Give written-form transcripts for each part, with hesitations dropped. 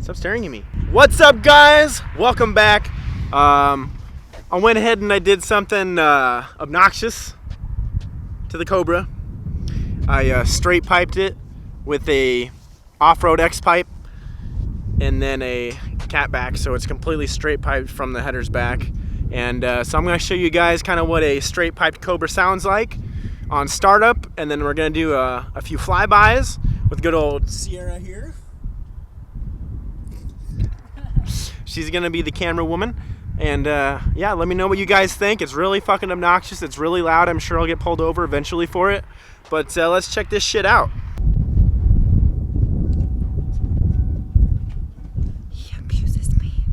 Stop staring at me. What's up, guys? Welcome back. I went ahead and I did something obnoxious to the Cobra. I straight piped it with a off-road Xpipe and then a catback, so it's completely straight piped from the headers back. And so I'm going to show you guys kind of what a straight piped Cobra sounds like on startup, and then we're going to do a few flybys with good old Sierra here. She's going to be the camera woman. And yeah, let me know what you guys think. It's really fucking obnoxious. It's really loud. I'm sure I'll get pulled over eventually for it. But let's check this shit out. He abuses me.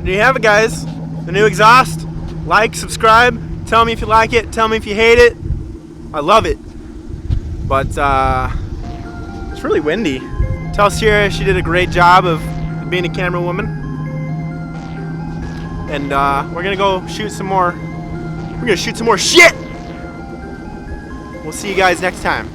There you have it, guys. The new exhaust. Like, subscribe. Tell me if you like it. Tell me if you hate it. I love it. But it's really windy. Tell Sierra she did a great job of being a camera woman. And we're gonna go shoot some more. We're gonna shoot some more shit. We'll see you guys next time.